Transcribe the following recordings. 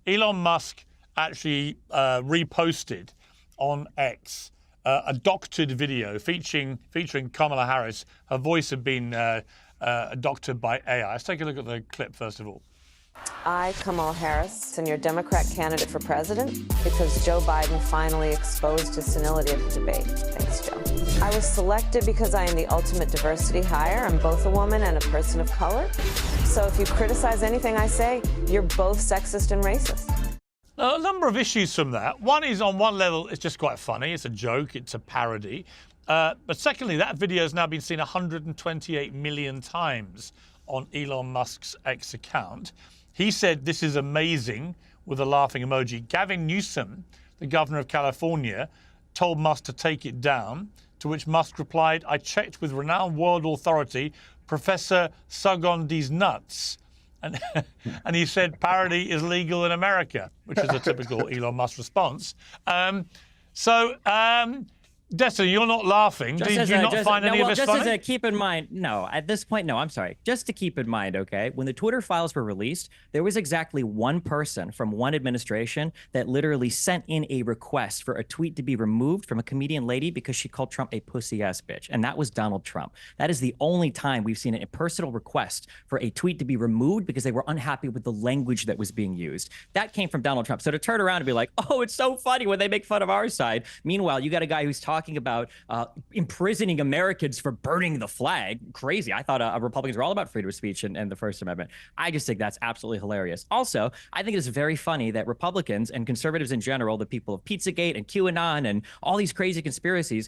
Elon Musk actually reposted on X a doctored video featuring Kamala Harris. Her voice had been doctored by AI. Let's take a look at the clip first of all. I, Kamala Harris, am your Democrat candidate for president because Joe Biden finally exposed his senility at the debate. Thanks, Joe. I was selected because I am the ultimate diversity hire. I'm both a woman and a person of color. So if you criticize anything I say, you're both sexist and racist. A number of issues from that. One is, on one level, it's just quite funny. It's a joke. It's a parody. But secondly, that video has now been seen 128 million times on Elon Musk's X account. He said, "This is amazing," with a laughing emoji. Gavin Newsom, the governor of California, told Musk to take it down, to which Musk replied, "I checked with renowned world authority, Professor Sugondi's nuts." And he said parody is legal in America, which is a typical Elon Musk response. Destiny, you're not laughing. Did you not find any of this funny? Just to keep in mind, no, at this point, no, I'm sorry. Just to keep in mind, okay, when the Twitter files were released, there was exactly one person from one administration that literally sent in a request for a tweet to be removed from a comedian lady because she called Trump a pussy-ass bitch, and that was Donald Trump. That is the only time we've seen a personal request for a tweet to be removed because they were unhappy with the language that was being used. That came from Donald Trump. So to turn around and be like, oh, it's so funny when they make fun of our side. Meanwhile, you got a guy who's talking about imprisoning Americans for burning the flag. Crazy. I thought Republicans were all about freedom of speech and the First Amendment. I just think that's absolutely hilarious. Also, I think it's very funny that Republicans and conservatives in general, the people of Pizzagate and QAnon and all these crazy conspiracies,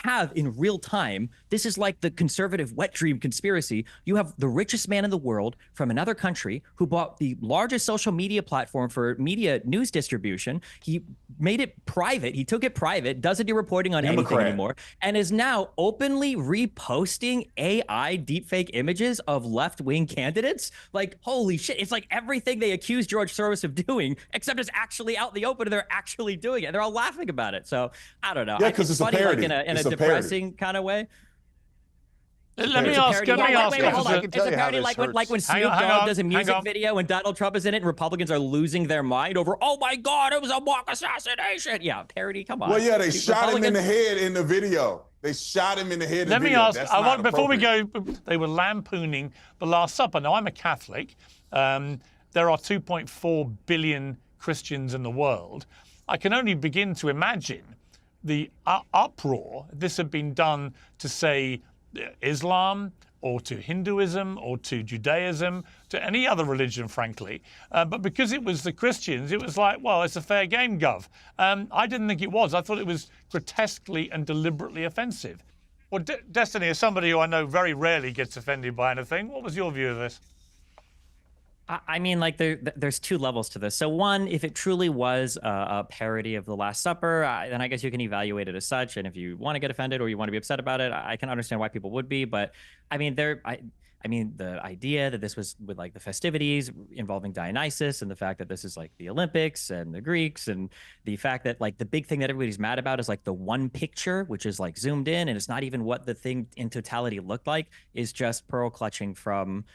have in real time, this is like the conservative wet dream conspiracy. You have the richest man in the world from another country who bought the largest social media platform for media news distribution. He made it private. He took it private, doesn't do reporting on anything anymore, and is now openly reposting AI deepfake images of left-wing candidates. Like, holy shit. It's like everything they accused George Soros of doing, except it's actually out in the open and they're actually doing it. They're all laughing about it. So I don't know. Yeah, because it's funny, a parody. Like in a depressing kind of way. Let me ask. Hold on. It's a parody like when Snoop Dogg does a music video and Donald Trump is in it and Republicans are losing their mind over, oh my God, it was a mock assassination. Yeah, parody, come on. Well, yeah, they shot him in the head in the video. They shot him in the head in the video. Let me ask, before we go, they were lampooning the Last Supper. Now, I'm a Catholic. There are 2.4 billion Christians in the world. I can only begin to imagine the uproar if this had been done to, say, Islam or to Hinduism or to Judaism, to any other religion, frankly. But because it was the Christians, it was like, well, it's a fair game, Gov. I didn't think it was. I thought it was grotesquely and deliberately offensive. Well, Destiny, as somebody who I know very rarely gets offended by anything, what was your view of this? I mean, like, there's two levels to this. So one, if it truly was a parody of The Last Supper, then I guess you can evaluate it as such. And if you want to get offended or you want to be upset about it, I can understand why people would be. But I mean, the idea that this was with like the festivities involving Dionysus and the fact that this is like the Olympics and the Greeks and the fact that like the big thing that everybody's mad about is like the one picture, which is like zoomed in and it's not even what the thing in totality looked like, is just pearl clutching from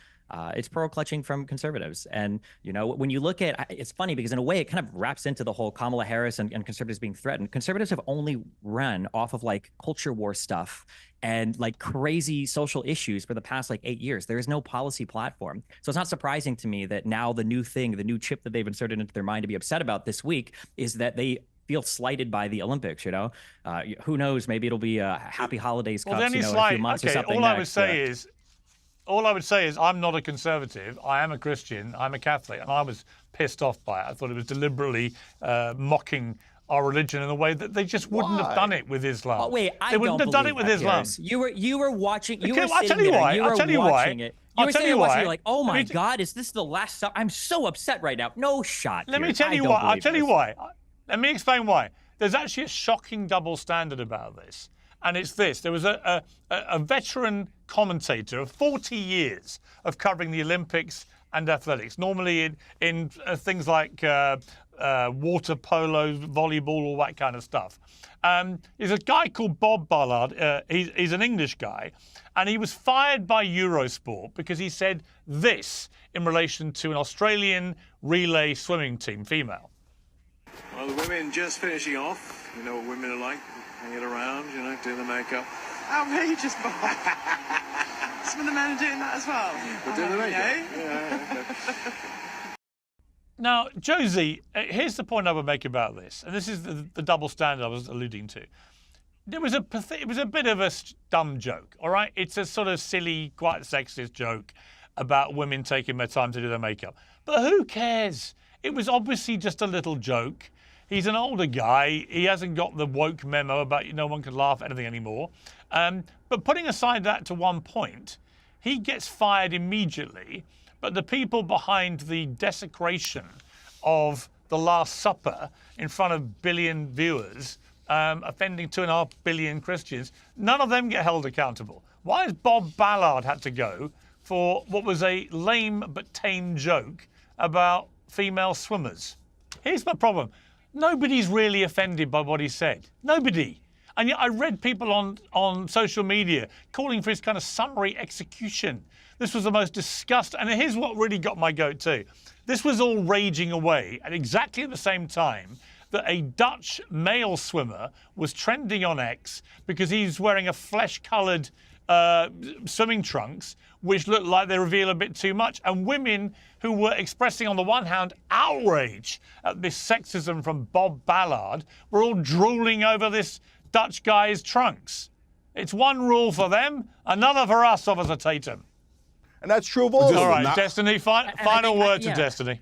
conservatives. And, you know, when you look at, it's funny because in a way it kind of wraps into the whole Kamala Harris and conservatives being threatened. Conservatives have only run off of like culture war stuff and like crazy social issues for the past like 8 years. There is no policy platform. So it's not surprising to me that now the new thing, the new chip that they've inserted into their mind to be upset about this week is that they feel slighted by the Olympics, you know? Who knows, maybe it'll be a Happy Holidays Cups, you know, in a few months or something. All I would say is I'm not a conservative. I am a Christian. I'm a Catholic. And I was pissed off by it. I thought it was deliberately mocking our religion in a way that they just wouldn't have done it with Islam. Oh, wait, they wouldn't have done it with Islam. You were watching. You were I'll tell you why. I'll tell you why. You were sitting there watching, you're like, oh my God, is this the last stuff? I'm so upset right now. No shot. Let me tell you why. I'll tell you why. Let me explain why. There's actually a shocking double standard about this. And it's this. There was a veteran commentator of 40 years of covering the Olympics and athletics, normally in things like water polo, volleyball, all that kind of stuff. There's a guy called Bob Ballard. He's an English guy. And he was fired by Eurosport because he said this in relation to an Australian relay swimming team, female. Well, the women just finishing off. You know what women are like, hanging around, you know, doing the makeup. Outrageous, Bob. Some of the men are doing that as well. They're doing the makeup. Yeah. Okay. Now, Josie, here's the point I would make about this, and this is the double standard I was alluding to. It was a bit of a dumb joke, all right? It's a sort of silly, quite sexist joke about women taking their time to do their makeup. But who cares? It was obviously just a little joke. He's an older guy. He hasn't got the woke memo about no one can laugh at anything anymore. But putting aside that to one point, he gets fired immediately. But the people behind the desecration of the Last Supper in front of billion viewers, offending 2.5 billion Christians, none of them get held accountable. Why has Bob Ballard had to go for what was a lame but tame joke about female swimmers? Here's my problem. Nobody's really offended by what he said. Nobody. And yet I read people on social media calling for his kind of summary execution. This was the most disgusting. And here's what really got my goat too. This was all raging away at exactly the same time that a Dutch male swimmer was trending on X because he's wearing a flesh-coloured swimming trunks, which looked like they reveal a bit too much. And women who were expressing, on the one hand, outrage at this sexism from Bob Ballard were all drooling over this Dutch guy's trunks. It's one rule for them, another for us, Officer Tatum. And that's true of all. All right, Destiny, final word to Destiny.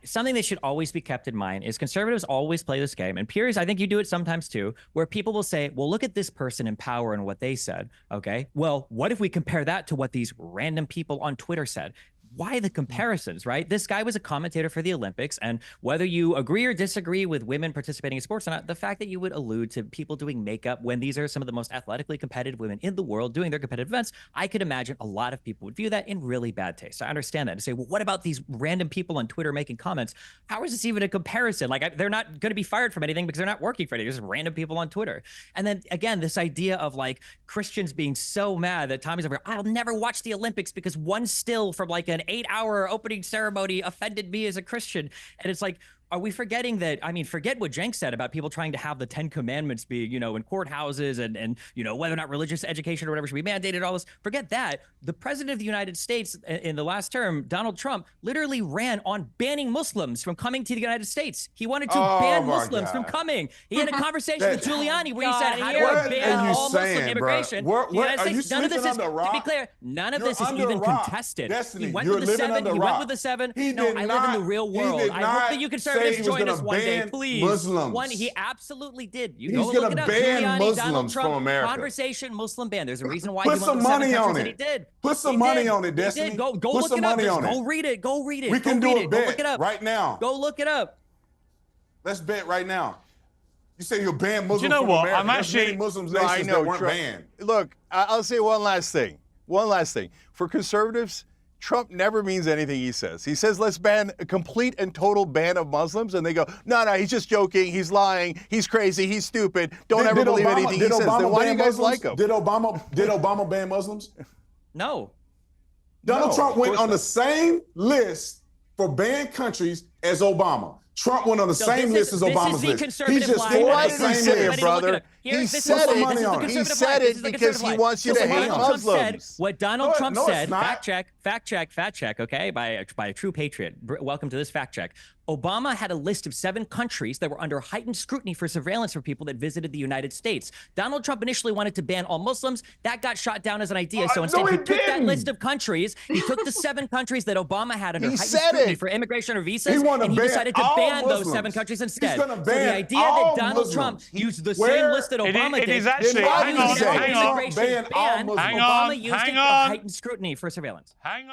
Something that should always be kept in mind is conservatives always play this game. And Piers, I think you do it sometimes too, where people will say, well, look at this person in power and what they said. Okay, well, what if we compare that to what these random people on Twitter said? Why the comparisons, right? This guy was a commentator for the Olympics, and whether you agree or disagree with women participating in sports or not, the fact that you would allude to people doing makeup when these are some of the most athletically competitive women in the world doing their competitive events, I could imagine a lot of people would view that in really bad taste. I understand that and say, well, what about these random people on Twitter making comments? How is this even a comparison? Like, they're not going to be fired from anything because they're not working for anything. They're just random people on Twitter. And then again, this idea of like Christians being so mad that Tommy's over, I'll never watch the Olympics because one still from like an 8-hour opening ceremony offended me as a Christian. And it's like, are we forgetting that? I mean, forget what Jenk said about people trying to have the 10 Commandments be, you know, in courthouses and you know, whether or not religious education or whatever should be mandated, all this. Forget that. The president of the United States in the last term, Donald Trump, literally ran on banning Muslims from coming to the United States. He wanted to ban Muslims from coming. He had a conversation with Giuliani where he said, how do I ban all Muslim immigration? None of this is, to be clear, none of this is even contested. Destiny, he went with the 7. He went with the 7. No, I live in the real world. I hope that you conservatives join us one day, please. Muslims. He absolutely did. He's going to ban Giuliani, Muslims from America. Conversation Muslim ban. There's a reason why Put he some went with money on that he it. did. Put some money on it, Destiny. Go Put look some it up. money on it. Go read it. Go read it. We can do a Go look it bet up right now. Go look it up. Let's bet right now. You say you'll ban Muslims Do you know from what? America. I'm There's actually many Muslims No, nations that weren't banned. Look, I'll say one last thing. One last thing. For conservatives, Trump never means anything he says. He says, let's ban a complete and total ban of Muslims. And they go, no, he's just joking. He's lying. He's crazy. He's stupid. Don't ever believe anything he says. Then why do you guys like him? Did Obama ban Muslims? No. Donald Trump went on the same list for banned countries as Obama. Trump went on the same list as Obama's list. He's just Why on the did he same say it, list. brother? He said it. He said it because he wants you to hate Muslims. What Donald Trump No, said, it's not. fact check, okay, by a true patriot. Welcome to this fact check. Obama had a list of 7 countries that were under heightened scrutiny for surveillance for people that visited the United States. Donald Trump initially wanted to ban all Muslims. That got shot down as an idea. So instead, he took that list of countries. He took the 7 countries that Obama had under heightened scrutiny for immigration or visas, and he decided to ban those 7 countries instead. So the idea that Donald Trump used the same list that Obama did. It is actually, hang on. Obama used it for heightened scrutiny for surveillance. Hang on.